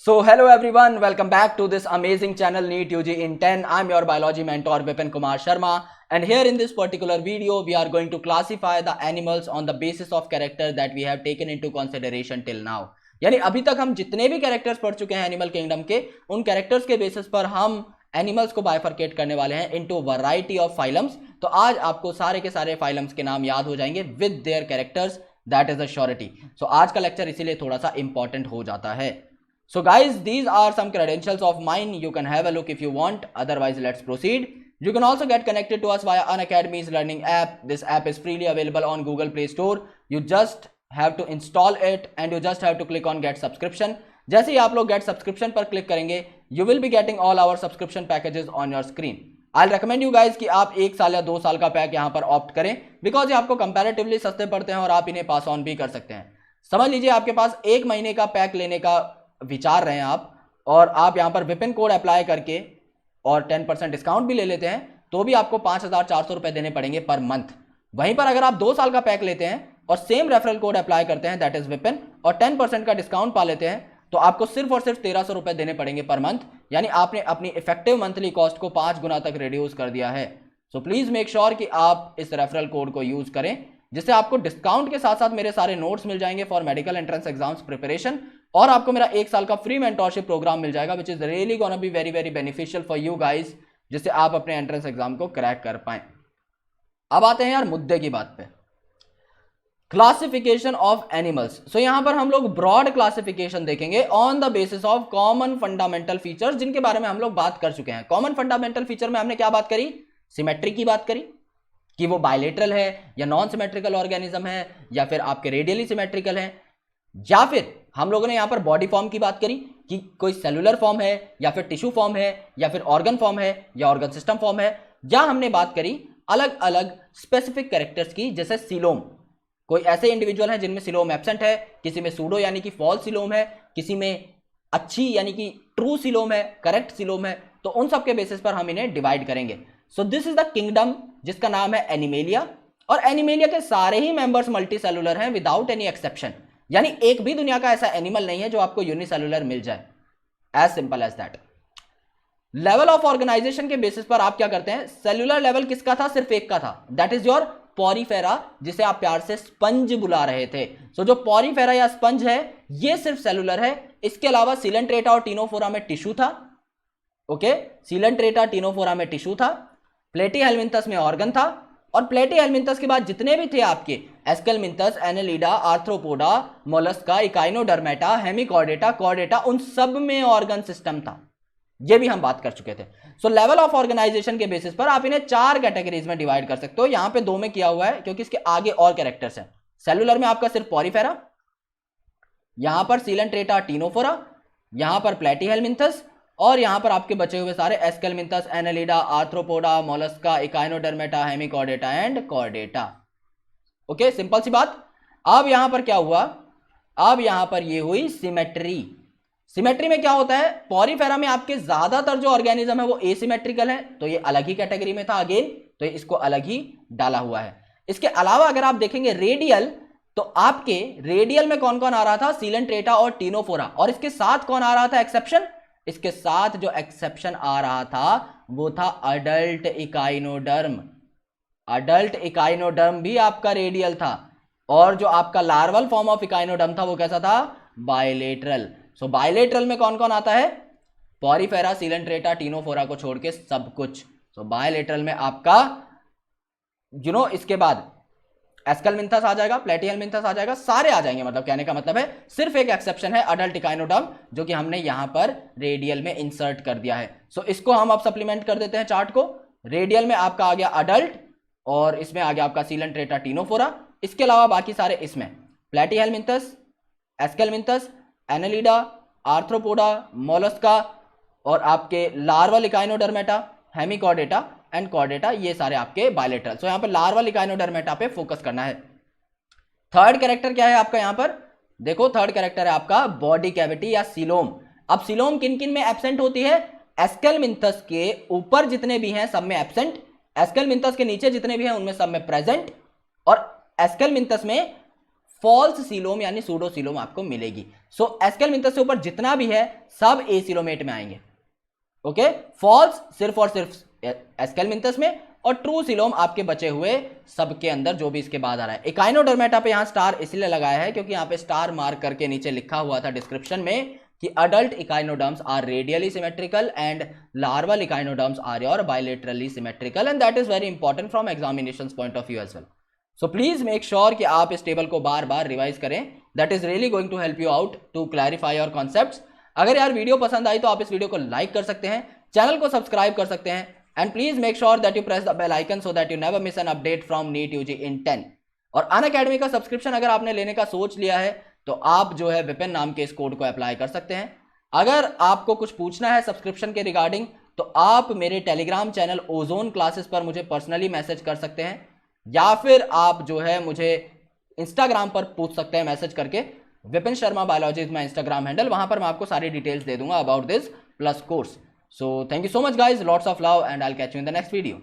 So hello everyone, welcome back to this amazing channel NEET UG in 10. I'm your biology mentor Vipin Kumar Sharma, and here in this particular video we are going to classify the animals on the basis of character that we have taken into consideration till now. यानी अभी तक हम जितने भी characters पढ़ चुके हैं animal kingdom के, उन कैरेक्टर्स के बेसिस पर हम एनिमल्स को बाइफरकेट करने वाले हैं इनटू वैरायटी ऑफ फाइलम्स. तो आज आपको सारे के सारे फाइलम्स के नाम याद हो जाएंगे with their characters. That is a surety. So आज का लेक्चर इसीलिए थोड़ा सा इंपॉर्टेंट हो जाता है. So guys, these are some credentials of mine. You can have a look if you want. Otherwise, let's proceed. You can also get connected to us via Unacademy's learning app. This app is freely available on Google Play Store. You just have to install it and you just have to click on get subscription. जैसे ही आप लोग get subscription पर click करेंगे, you will be getting all our subscription packages on your screen. I'll recommend you guys कि आप 1 साल या 2 साल का पैक यहाँ पर ऑप्ट करें, बिकॉज ये आपको कंपैरेटिवली सस्ते पड़ते हैं और आप इन्हें पास ऑन भी कर सकते हैं. समझ लीजिए आपके पास 1 महीने का पैक लेने का विचार रहे हैं आप, और आप यहां पर विपिन कोड अप्लाई करके और 10% डिस्काउंट भी ले लेते हैं, तो भी आपको 5,400 रुपए देने पड़ेंगे पर मंथ. वहीं पर अगर आप 2 साल का पैक लेते हैं और सेम रेफरल कोड अप्लाई करते हैं दैट इज विपिन और 10% का डिस्काउंट पा लेते हैं, तो आपको सिर्फ और सिर्फ 1,300 रुपए देने पड़ेंगे पर मंथ. यानी आपने अपनी इफेक्टिव मंथली कॉस्ट को 5 गुना तक रिड्यूस कर दिया है. सो प्लीज मेक श्योर कि आप इस रेफरल कोड को यूज करें, जिससे आपको डिस्काउंट के साथ साथ मेरे सारे नोट्स मिल जाएंगे for medical entrance exams preparation, और आपको मेरा 1 साल का फ्री मेंटोरशिप प्रोग्राम मिल जाएगा which is really gonna be very very beneficial for you guys, जिससे आप अपने एंट्रेंस एग्जाम को क्रैक कर पाएं. अब आते हैं यार मुद्दे की बात पे. Classification of animals. सो यहां पर हम लोग ब्रॉड क्लासिफिकेशन देखेंगे on the basis of common fundamental features, जिनके बारे में हम लोग बात कर चुके हैं. कॉमन फंडामेंटल फीचर में हमने क्या बात करी? सिमेट्री की बात करी कि वो बायलेटरल है या नॉन सिमेट्रिकल ऑर्गेनिज्म है, या फिर आपके रेडियली सिमेट्रिकल है, या फिर हम लोगों ने यहां पर बॉडी फॉर्म की बात करी कि कोई सेलुलर फॉर्म है या फिर टिश्यू फॉर्म है या फिर ऑर्गन फॉर्म है या ऑर्गन सिस्टम फॉर्म है, या हमने बात करी अलग अलग स्पेसिफिक कैरेक्टर्स की, जैसे सिलोम. कोई ऐसे इंडिविजुअल है जिनमें सिलोम एब्सेंट है, किसी में सूडो यानी कि फॉल्स सिलोम है, किसी में अच्छी यानी कि ट्रू सिलोम है, करेक्ट सिलोम है. तो उन सब के बेसिस पर हम इन्हें डिवाइड करेंगे. So this is the kingdom जिसका नाम है एनिमेलिया, और एनिमेलिया के सारे ही मेंबर्स मल्टी सेलुलर हैं विदाउट एनी एक्सेप्शन. यानी एक भी दुनिया का ऐसा एनिमल नहीं है जो आपको यूनिसेलुलर मिल जाए. As simple as that. Level of organisation के बेसिस पर आप क्या करते हैं? सेलुलर लेवल किसका था? सिर्फ एक का था, दैट इज योर पॉरीफेरा, जिसे आप प्यार से स्पंज बुला रहे थे. सो जो पॉरीफेरा या स्पंज है ये सिर्फ सेलुलर है. इसके अलावा सीलेंट्रेटा और टीनोफोरा में टिश्यू था. ओके, सीलेंट्रेटा टीनोफोरा में टिश्यू था, प्लेटीहेल्मिन्थस में ऑर्गन था, और प्लेटीहेल्मिन्थस के बाद जितने भी थे आपके Aschelminthes, Annelida, Arthropoda, Mollusca, Echinodermata, Hemichordata, Chordata, उन सब में ऑर्गन सिस्टम था. ये भी हम बात कर चुके थे. सो लेवल ऑफ ऑर्गेनाइजेशन के बेसिस पर आप इन्हें 4 कैटेगरीज में डिवाइड कर सकते हो. यहां पे 2 में किया हुआ है क्योंकि इसके आगे और कैरेक्टर्स हैं. सेलुलर में आपका सिर्फ पॉरीफेरा, यहां पर सीलेंट्रेटा, टीनोफोरा, यहां पर प्लेटीहेल्मिन्थस, और यहां पर आपके बचे हुए सारे Aschelminthes, Annelida, Arthropoda, Mollusca, Echinodermata, Hemichordata and Chordata. Okay, simple सी बात. अब यहां पर क्या हुआ? अब यहां पर ये हुई सिमेट्री. सिमेट्री में क्या होता है? पॉरीफेरा में आपके ज्यादातर जो ऑर्गेनिज्म है वो एसिमेट्रिकल है, तो ये अलग ही कैटेगरी में था अगेन, तो इसको अलग ही डाला हुआ है. इसके अलावा अगर आप देखेंगे रेडियल, तो आपके रेडियल में कौन कौन आ रहा था? सीलेंट्रेटा और टीनोफोरा. और इसके साथ कौन आ रहा था एक्सेप्शन? इसके साथ जो एक्सेप्शन आ रहा था वो था अडल्ट इकाइनोडर्म. अडल्ट इकाइनोडर्म भी आपका रेडियल था, और जो आपका लार्वल फॉर्म ऑफ इकाइनोडर्म था वो कैसा था? बायलेटरल. सो बायलेटरल में कौन कौन आता है? पॉरीफेरा, सीलेंट्रेटा, टीनोफोरा को छोड़ के सब कुछ. सो बायलेटरल में आपका इसके बाद एस्केलमिन्थस आ जाएगा, प्लेटीहेल्मिन्थस आ जाएगा, सारे आ जाएंगे. मतलब कहने का मतलब है सिर्फ एक एक्सेप्शन है अडल्ट इकाइनोडर्म, जो कि हमने यहां पर रेडियल में इंसर्ट कर दिया है. सो इसको हम अब सप्लीमेंट कर देते हैं चार्ट को. रेडियल में आपका आ गया अडल्ट, और इसमें आ गया आपका सीलेंट्रेटा, टीनोफोरा. इसके अलावा बाकी सारे इसमें प्लेटीहेल्मिन्थस, एस्केलमिन्थस, एनेलिडा, आर्थ्रोपोडा, मोलस्का, और आपके larval Echinodermata, Hemichordata and Chordata, ये सारे आपके बायलेटरल. सो यहां पर लार्वल इकाइनोडर्मेटा पे फोकस करना है. थर्ड कैरेक्टर क्या है आपका? यहां पर देखो, थर्ड कैरेक्टर है आपका बॉडी कैविटी या सिलोम. अब सिलोम किन किन में एब्सेंट होती है? एस्केलमिन्थस के ऊपर जितने भी हैं सब में एब्सेंट, एस्केलमिन्थस के नीचे जितने भी हैं उनमें सब में प्रेजेंट, और एस्केलमिन्थस में फॉल्स सिलोम यानी सूडो सिलोम आपको मिलेगी. सो एस्केलमिंथस से ऊपर जितना भी है सब एसिलोमेट में आएंगे। ओके, फॉल्स सिर्फ और सिर्फ एस्केलमिंथस में, और ट्रू सिलोम आपके बचे हुए सबके अंदर जो भी इसके बाद आ रहा है। इकाइनोडर्मेटा पे यहां स्टार इसलिए लगाया है क्योंकि यहां पे स्टार मार्क करके नीचे लिखा हुआ था डिस्क्रिप्शन में कि adult echinoderms are radially symmetrical and larval echinoderms are your bilaterally symmetrical, and that is very important from examination point of view as well. So please make sure कि आप इस टेबल को बार बार रिवाइज करें, that is really going to help you out to clarify your concepts. अगर यार video पसंद आई तो आप इस वीडियो को लाइक कर सकते हैं, चैनल को सब्सक्राइब कर सकते हैं, and please make sure that you press the bell icon so that you never miss an update from NEET UG in 10। और अनअकैडमी का सब्सक्रिप्शन अगर आपने लेने का सोच लिया है तो आप जो है विपिन नाम के इस कोड को अप्लाई कर सकते हैं। अगर आपको कुछ पूछना है सब्सक्रिप्शन के रिगार्डिंग तो आप मेरे टेलीग्राम चैनल ओजोन क्लासेस पर मुझे पर्सनली मैसेज कर सकते हैं, या फिर आप जो है मुझे इंस्टाग्राम पर पूछ सकते हैं मैसेज करके। Vipin Sharma biology is my Instagram handle, वहां पर मैं आपको सारी डिटेल्स दे दूंगा about this plus course. So thank you so much guys, lots of love, and I will catch you in the next video.